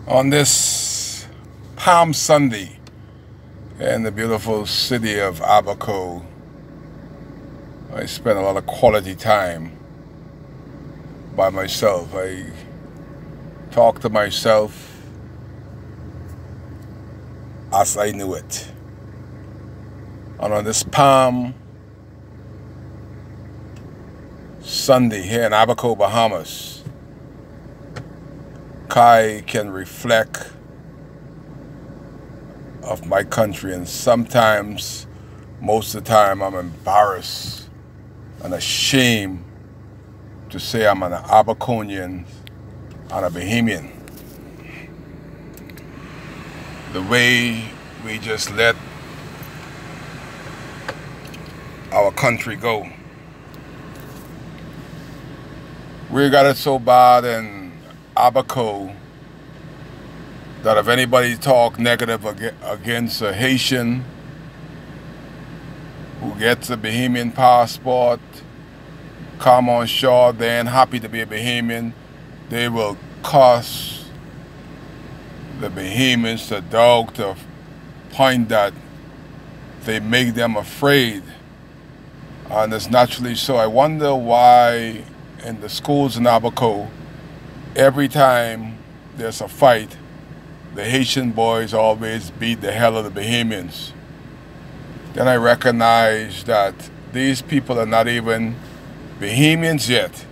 On this Palm Sunday in the beautiful city of Abaco, I spent a lot of quality time by myself. I talked to myself as I knew it. And on this Palm Sunday here in Abaco, Bahamas, I can reflect of my country, and sometimes, most of the time, I'm embarrassed and ashamed to say I'm an Abaconian and a Bahamian. The way we just let our country go. We got it so bad in Abaco that if anybody talk negative against a Haitian who gets a Bahamian passport, come on shore, they ain't happy to be a Bahamian, they will cuss the Bahamians to dog to point that they make them afraid. And it's naturally so. I wonder why in the schools in Abaco, every time there's a fight, the Haitian boys always beat the hell out of the Bahamians. Then I recognize that these people are not even Bahamians yet.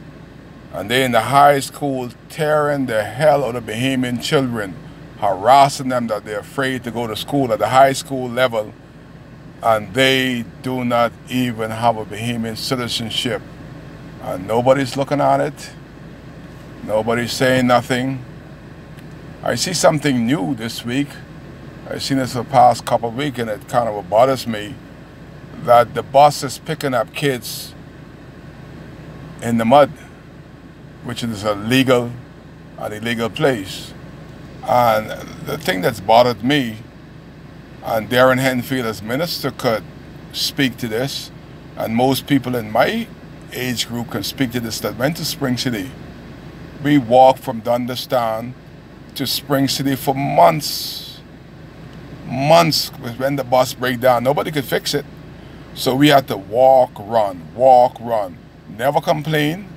And they're in the high school tearing the hell out of Bahamian children, harassing them that they're afraid to go to school at the high school level. And they do not even have a Bahamian citizenship. And nobody's looking at it. Nobody's saying nothing. I see something new this week. I've seen this for the past couple of weeks, and it kind of bothers me that the bus is picking up kids in the mud, which is an illegal place. And the thing that's bothered me, and Darren Henfield as minister could speak to this, and most people in my age group can speak to this, that went to Spring City. We walked from Dunderstan to Spring City for months. When the bus break down, nobody could fix it. So we had to walk, run, never complain.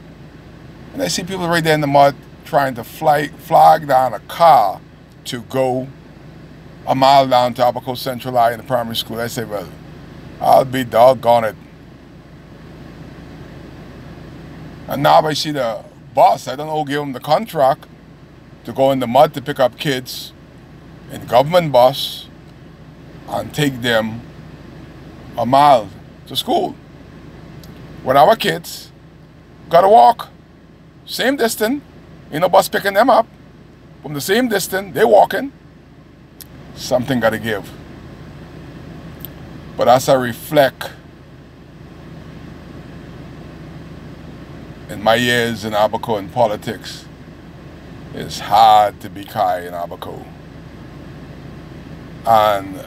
And I see people right there in the mud trying to flag down a car to go a mile down to Abaco Central High in the primary school. I say, well, I'll be doggone it. And now I see the bus, I don't know who gave them the contract to go in the mud to pick up kids in government bus and take them a mile to school. When our kids gotta walk same distance, bus picking them up from the same distance, they walking. Something gotta give. But as I reflect in my years in Abaco in politics, it's hard to be Kai in Abaco. And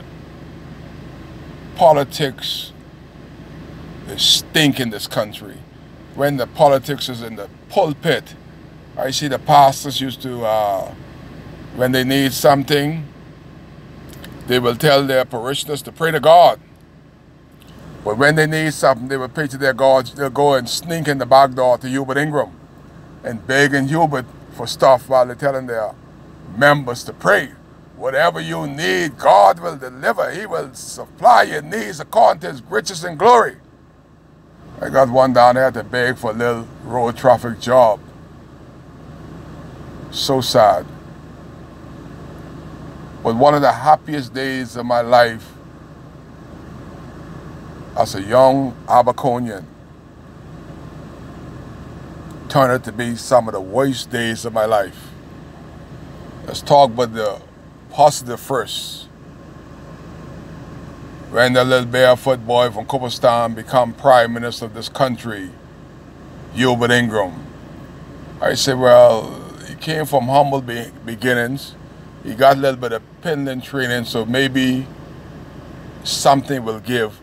politics is stink in this country. When the politics is in the pulpit, I see the pastors used to, when they need something, they will tell their parishioners to pray to God. But when they need something, they will pray to their gods. They'll go and sneak in the back door to Hubert Ingram and begging Hubert for stuff while they're telling their members to pray. Whatever you need, God will deliver. He will supply your needs according to His riches and glory. I got one down there to beg for a little road traffic job. So sad. But one of the happiest days of my life as a young Abaconian turned out to be some of the worst days of my life. Let's talk about the positive first. When the little barefoot boy from Cooperstown become Prime Minister of this country, Hubert Ingram. I said, well, he came from humble beginnings. He got a little bit of pending training, so maybe something will give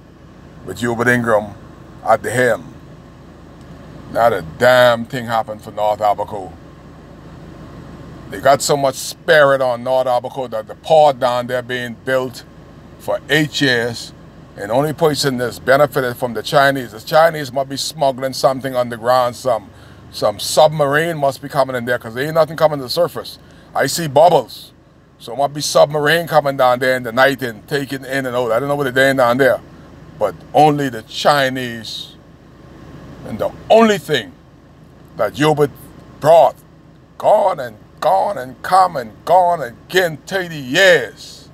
with Hubert Ingram at the helm. Not a damn thing happened for North Abaco. They got so much spirit on North Abaco that the port down there being built for 8 years, and the only person that's benefited from the Chinese must be smuggling something underground, some submarine must be coming in there, because there ain't nothing coming to the surface. I see bubbles. So it must be submarine coming down there in the night and taking in and out. I don't know what they're doing down there. But only the Chinese, and the only thing that Hubert brought, gone and come and gone again 30 years.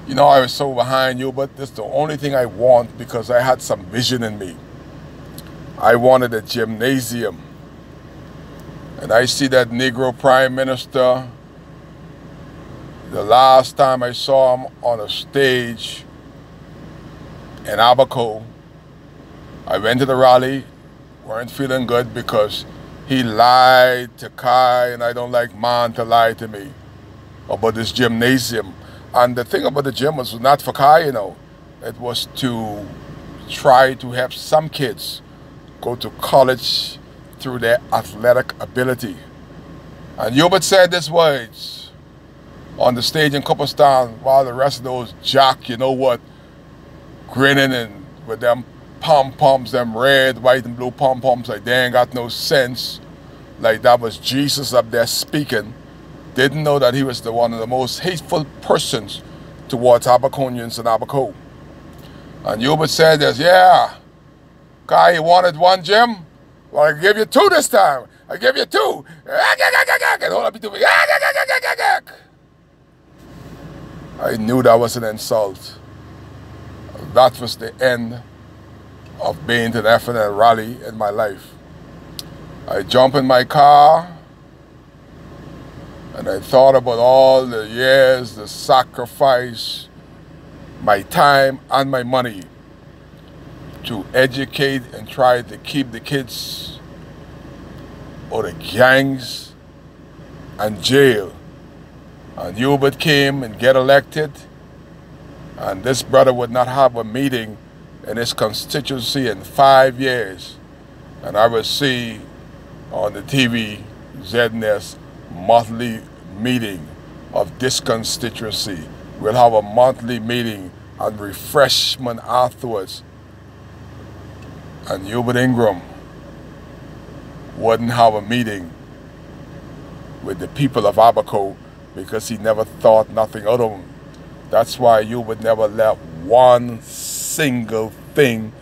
You know, I was so behind Hubert. That's the only thing I want, because I had some vision in me. I wanted a gymnasium. And I see that Negro Prime Minister. The last time I saw him on a stage in Abaco, I went to the rally, weren't feeling good because he lied to Kai, and I don't like man to lie to me about this gymnasium. And the thing about the gym was not for Kai, you know. It was to try to help some kids go to college through their athletic ability. And Hubert said these words on the stage in Cooperstown, while the rest of those jock, you know what, grinning and with them pom-poms, them red, white, and blue pom-poms, like they ain't got no sense. Like that was Jesus up there speaking. Didn't know that he was one of the most hateful persons towards Abaconians and Abaco. And Hubert said this, yeah, Kai, you wanted one gym? Well, I give you two this time. I give you two. And all up to me. I knew that was an insult. That was the end of being to the FNL rally in my life. I jumped in my car and I thought about all the years, the sacrifice, my time and my money to educate and try to keep the kids out of gangs and jail. And Hubert came and get elected, and this brother would not have a meeting in his constituency in 5 years. And I would see on the TV ZNS monthly meeting of this constituency. We'll have a monthly meeting and refreshment afterwards. And Hubert Ingram wouldn't have a meeting with the people of Abaco because he never thought nothing of them. That's why Hubert never left one single thing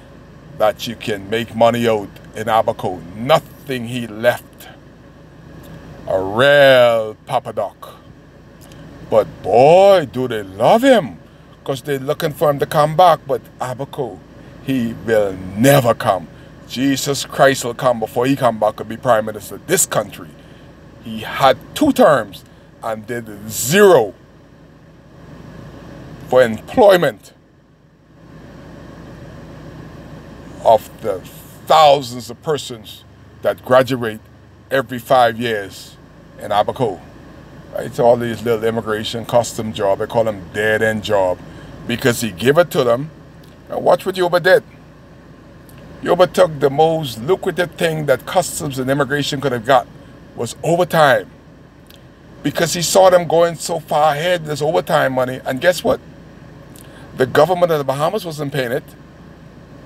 that you can make money out in Abaco. Nothing he left. A real Papa Doc. But boy, do they love him, because they're looking for him to come back. But Abaco, he will never come. Jesus Christ will come before he come back and be Prime Minister of this country. He had 2 terms and did 0 for employment of the thousands of persons that graduate every 5 years in Abaco. It's all these little immigration custom job. They call them dead-end job, because he gave it to them. And watch what Hubert did. Hubert took the most lucrative thing that customs and immigration could have got, was overtime. Because he saw them going so far ahead, this overtime money. And guess what? The government of the Bahamas wasn't paying it.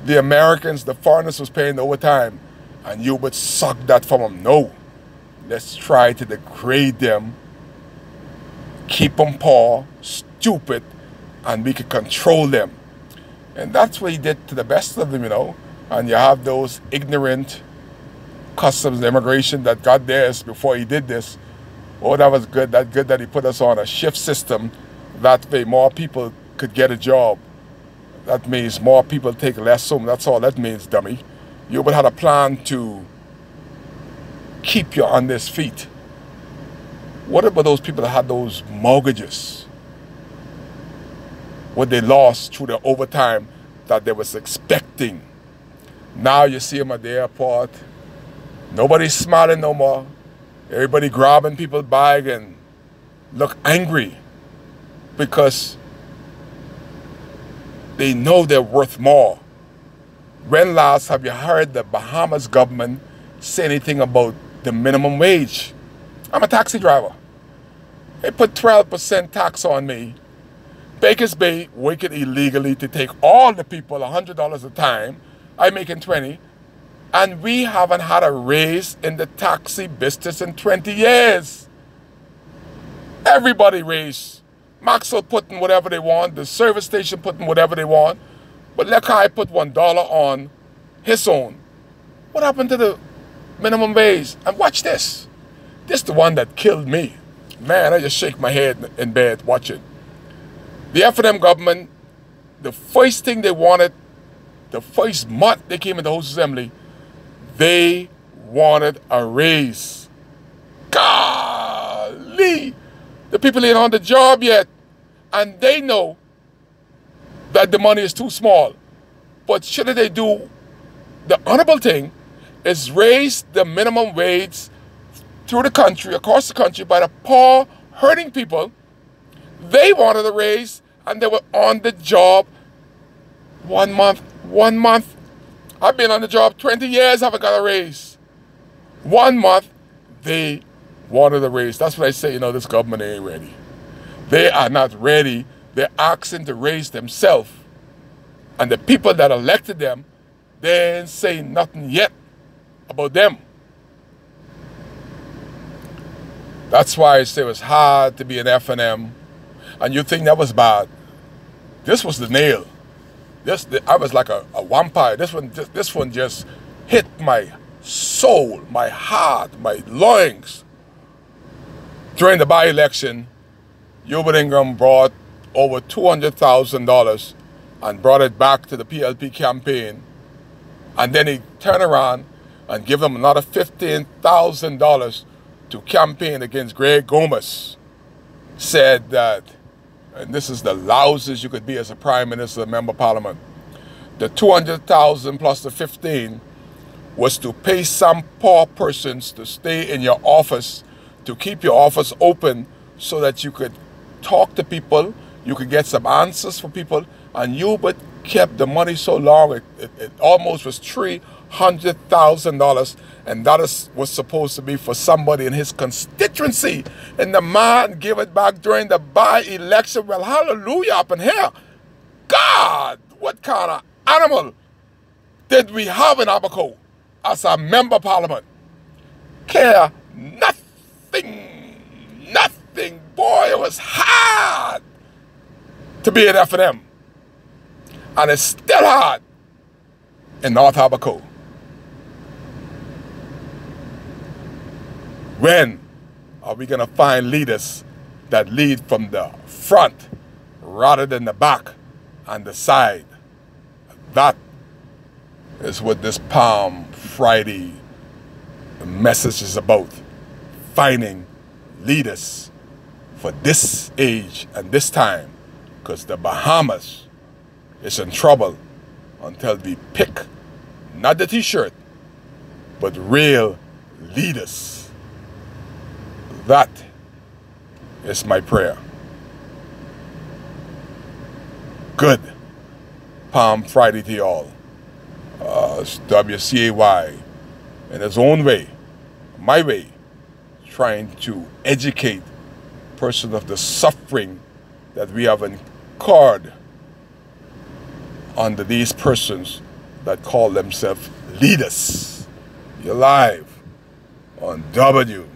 The Americans, the foreigners, was paying the overtime. And Hubert sucked that from them. No. Let's try to degrade them, keep them poor, stupid, and we can control them. And that's what he did to the best of them, you know. And you have those ignorant customs and immigration that got theirs before he did this. Oh, that was good. That good that he put us on a shift system. That way more people could get a job. That means more people take less home. That's all that means, dummy. You would have a plan to keep you on this feet. What about those people that had those mortgages? What they lost through the overtime that they was expecting. Now you see them at the airport. Nobody's smiling no more. Everybody grabbing people's bag and look angry because they know they're worth more. When last have you heard the Bahamas government say anything about the minimum wage? I'm a taxi driver. They put 12% tax on me. Bakers Bay working illegally to take all the people $100 a time. I'm making 20. And we haven't had a raise in the taxi business in 20 years. Everybody raised. Maxwell putting whatever they want. The service station putting whatever they want. But Lekai put $1 on his own. What happened to the minimum wage? And watch this. This is the one that killed me. Man, I just shake my head in bed watching. The F&M government, the first thing they wanted, the first month they came in the House Assembly, they wanted a raise. Golly! The people ain't on the job yet. And they know that the money is too small. But should they do the honorable thing is raise the minimum wage through the country, across the country, by the poor, hurting people. They wanted a raise, and they were on the job 1 month. 1 month. I've been on the job 20 years, haven't got a raise. 1 month, they wanted a raise. That's what I say, you know, this government ain't ready. They are not ready. They're asking to raise themselves. And the people that elected them, they ain't saying nothing yet about them. That's why I say it was hard to be an F&M. And you think that was bad. This was the nail. I was like a vampire. This one just hit my soul, my heart, my lungs. During the by-election, Hubert Ingram brought over $200,000 and brought it back to the PLP campaign. And then he turned around and gave them another $15,000 to campaign against Greg Gomez. Said that, and this is the loudest you could be as a prime minister, a member of parliament, the $200,000 plus the 15 was to pay some poor persons to stay in your office, to keep your office open so that you could talk to people, you could get some answers for people, and Hubert kept the money so long, it almost was $300,000, and that was supposed to be for somebody in his constituency. And the man gave it back during the by-election. Well, hallelujah up in here. God, what kind of animal did we have in Abaco as a member of parliament? Care nothing, nothing. Boy, it was hard to be an F&M. And it's still hard in North Abaco. When are we going to find leaders that lead from the front rather than the back and the side? That is what this Palm Friday message is about. Finding leaders for this age and this time, because the Bahamas is in trouble until we pick not the t-shirt, but real leaders. That is my prayer. Good Palm Friday to you all. It's WCAY in its own way, my way, trying to educate persons of the suffering that we have incurred under these persons that call themselves leaders. You're live on WCAY.